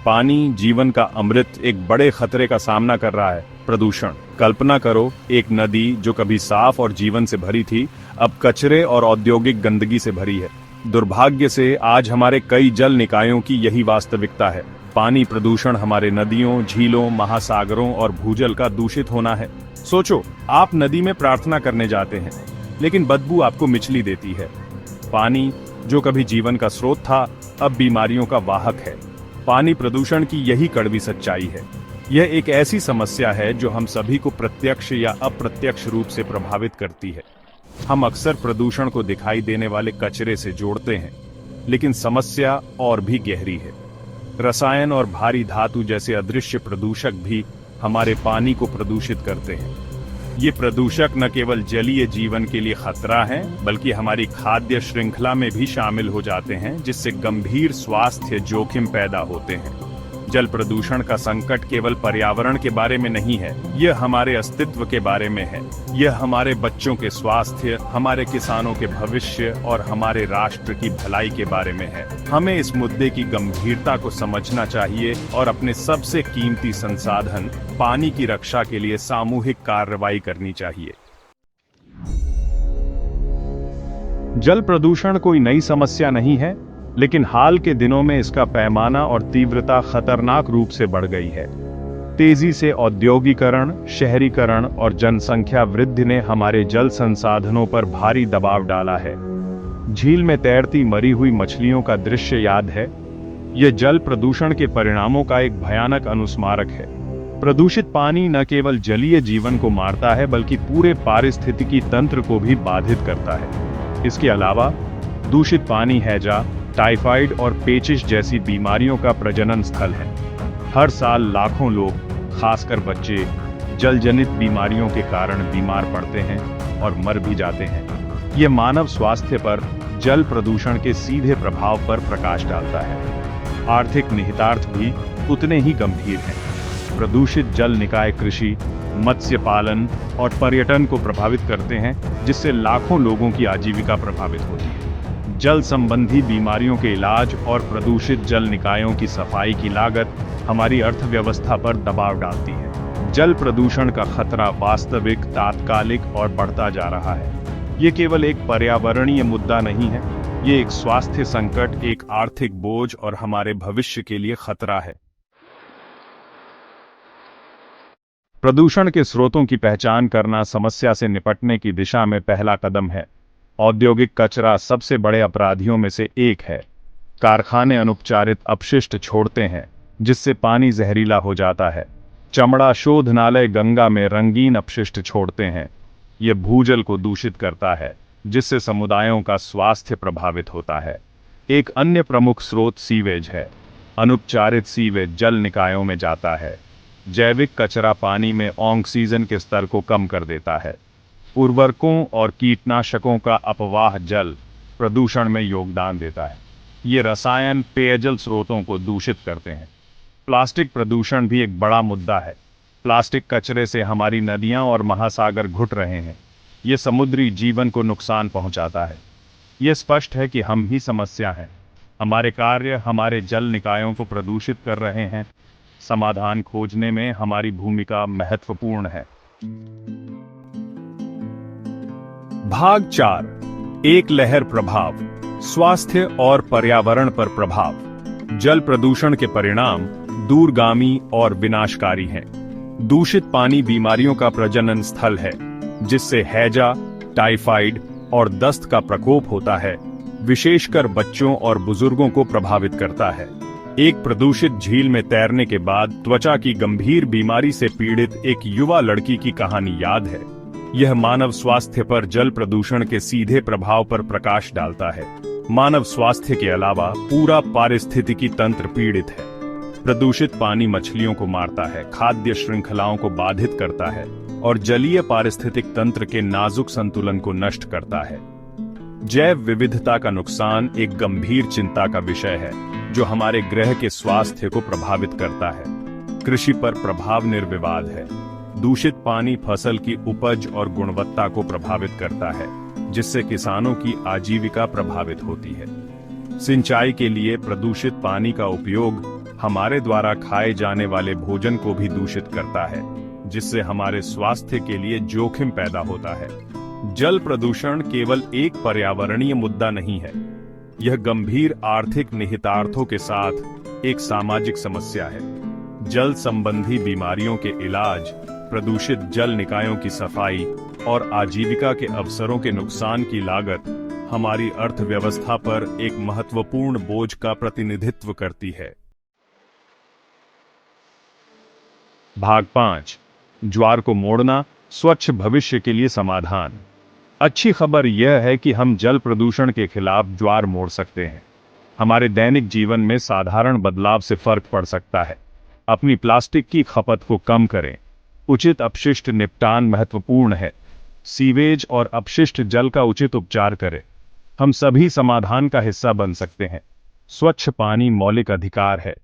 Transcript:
पानी जीवन का अमृत एक बड़े खतरे का सामना कर रहा है, प्रदूषण। कल्पना करो, एक नदी जो कभी साफ और जीवन से भरी थी, अब कचरे और औद्योगिक गंदगी से भरी है। दुर्भाग्य से आज हमारे कई जल निकायों की यही वास्तविकता है। पानी प्रदूषण हमारे नदियों, झीलों, महासागरों और भूजल का दूषित होना है। सोचो, आप नदी में प्रार्थना करने जाते हैं, लेकिन बदबू आपको मिचली देती है। पानी जो कभी जीवन का स्रोत था, अब बीमारियों का वाहक है। पानी प्रदूषण की यही कड़वी सच्चाई है। यह एक ऐसी समस्या है जो हम सभी को प्रत्यक्ष या अप्रत्यक्ष रूप से प्रभावित करती है। हम अक्सर प्रदूषण को दिखाई देने वाले कचरे से जोड़ते हैं, लेकिन समस्या और भी गहरी है। रसायन और भारी धातु जैसे अदृश्य प्रदूषक भी हमारे पानी को प्रदूषित करते हैं। ये प्रदूषक न केवल जलीय जीवन के लिए खतरा हैं, बल्कि हमारी खाद्य श्रृंखला में भी शामिल हो जाते हैं, जिससे गंभीर स्वास्थ्य जोखिम पैदा होते हैं। जल प्रदूषण का संकट केवल पर्यावरण के बारे में नहीं है, यह हमारे अस्तित्व के बारे में है। यह हमारे बच्चों के स्वास्थ्य, हमारे किसानों के भविष्य और हमारे राष्ट्र की भलाई के बारे में है। हमें इस मुद्दे की गंभीरता को समझना चाहिए और अपने सबसे कीमती संसाधन पानी की रक्षा के लिए सामूहिक कार्रवाई करनी चाहिए। जल प्रदूषण कोई नई समस्या नहीं है, लेकिन हाल के दिनों में इसका पैमाना और तीव्रता खतरनाक रूप से बढ़ गई है। तेजी से औद्योगिकरण, शहरीकरण और जनसंख्या वृद्धि ने हमारे जल संसाधनों पर भारी दबाव डाला है। झील में तैरती मरी हुई मछलियों का दृश्य याद है। यह जल प्रदूषण के परिणामों का एक भयानक अनुस्मारक है। प्रदूषित पानी न केवल जलीय जीवन को मारता है, बल्कि पूरे पारिस्थितिकी तंत्र को भी बाधित करता है। इसके अलावा दूषित पानी हैजा, टाइफाइड और पेचिश जैसी बीमारियों का प्रजनन स्थल है। हर साल लाखों लोग, खासकर बच्चे, जलजनित बीमारियों के कारण बीमार पड़ते हैं और मर भी जाते हैं। ये मानव स्वास्थ्य पर जल प्रदूषण के सीधे प्रभाव पर प्रकाश डालता है। आर्थिक निहितार्थ भी उतने ही गंभीर हैं। प्रदूषित जल निकाय कृषि, मत्स्य पालन और पर्यटन को प्रभावित करते हैं, जिससे लाखों लोगों की आजीविका प्रभावित होती है। जल संबंधी बीमारियों के इलाज और प्रदूषित जल निकायों की सफाई की लागत हमारी अर्थव्यवस्था पर दबाव डालती है। जल प्रदूषण का खतरा वास्तविक, तात्कालिक और बढ़ता जा रहा है। ये केवल एक पर्यावरणीय मुद्दा नहीं है, ये एक स्वास्थ्य संकट, एक आर्थिक बोझ और हमारे भविष्य के लिए खतरा है। प्रदूषण के स्रोतों की पहचान करना समस्या से निपटने की दिशा में पहला कदम है। औद्योगिक कचरा सबसे बड़े अपराधियों में से एक है। कारखाने अनुपचारित अपशिष्ट छोड़ते हैं, जिससे पानी जहरीला हो जाता है। चमड़ा शोधनालय गंगा में रंगीन अपशिष्ट छोड़ते हैं। यह भूजल को दूषित करता है, जिससे समुदायों का स्वास्थ्य प्रभावित होता है। एक अन्य प्रमुख स्रोत सीवेज है। अनुपचारित सीवेज जल निकायों में जाता है। जैविक कचरा पानी में ऑक्सीजन के स्तर को कम कर देता है। उर्वरकों और कीटनाशकों का अपवाह जल प्रदूषण में योगदान देता है। ये रसायन पेयजल स्रोतों को दूषित करते हैं। प्लास्टिक प्रदूषण भी एक बड़ा मुद्दा है। प्लास्टिक कचरे से हमारी नदियां और महासागर घुट रहे हैं। ये समुद्री जीवन को नुकसान पहुंचाता है। ये स्पष्ट है कि हम ही समस्या हैं। हमारे कार्य हमारे जल निकायों को प्रदूषित कर रहे हैं। समाधान खोजने में हमारी भूमिका महत्वपूर्ण है। भाग 4, एक लहर प्रभाव, स्वास्थ्य और पर्यावरण पर प्रभाव। जल प्रदूषण के परिणाम दूरगामी और विनाशकारी हैं। दूषित पानी बीमारियों का प्रजनन स्थल है, जिससे हैजा, टाइफाइड और दस्त का प्रकोप होता है, विशेषकर बच्चों और बुजुर्गों को प्रभावित करता है। एक प्रदूषित झील में तैरने के बाद त्वचा की गंभीर बीमारी से पीड़ित एक युवा लड़की की कहानी याद है। यह मानव स्वास्थ्य पर जल प्रदूषण के सीधे प्रभाव पर प्रकाश डालता है। मानव स्वास्थ्य के अलावा पूरा पारिस्थितिकी तंत्र पीड़ित है। प्रदूषित पानी मछलियों को मारता है, खाद्य श्रृंखलाओं को बाधित करता है और जलीय पारिस्थितिक तंत्र के नाजुक संतुलन को नष्ट करता है। जैव विविधता का नुकसान एक गंभीर चिंता का विषय है, जो हमारे ग्रह के स्वास्थ्य को प्रभावित करता है। कृषि पर प्रभाव निर्विवाद है। दूषित पानी फसल की उपज और गुणवत्ता को प्रभावित करता है, जिससे किसानों की आजीविका प्रभावित होती है। सिंचाई के लिए प्रदूषित पानी का उपयोग हमारे द्वारा खाए जाने वाले भोजन को भी दूषित करता है, जिससे हमारे स्वास्थ्य के लिए जोखिम पैदा होता है। जल प्रदूषण केवल एक पर्यावरणीय मुद्दा नहीं है, यह गंभीर आर्थिक निहितार्थों के साथ एक सामाजिक समस्या है। जल संबंधी बीमारियों के इलाज, प्रदूषित जल निकायों की सफाई और आजीविका के अवसरों के नुकसान की लागत हमारी अर्थव्यवस्था पर एक महत्वपूर्ण बोझ का प्रतिनिधित्व करती है। भाग 5, ज्वार को मोड़ना, स्वच्छ भविष्य के लिए समाधान। अच्छी खबर यह है कि हम जल प्रदूषण के खिलाफ ज्वार मोड़ सकते हैं। हमारे दैनिक जीवन में साधारण बदलाव से फर्क पड़ सकता है। अपनी प्लास्टिक की खपत को कम करें। उचित अपशिष्ट निपटान महत्वपूर्ण है। सीवेज और अपशिष्ट जल का उचित उपचार करें। हम सभी समाधान का हिस्सा बन सकते हैं। स्वच्छ पानी मौलिक अधिकार है,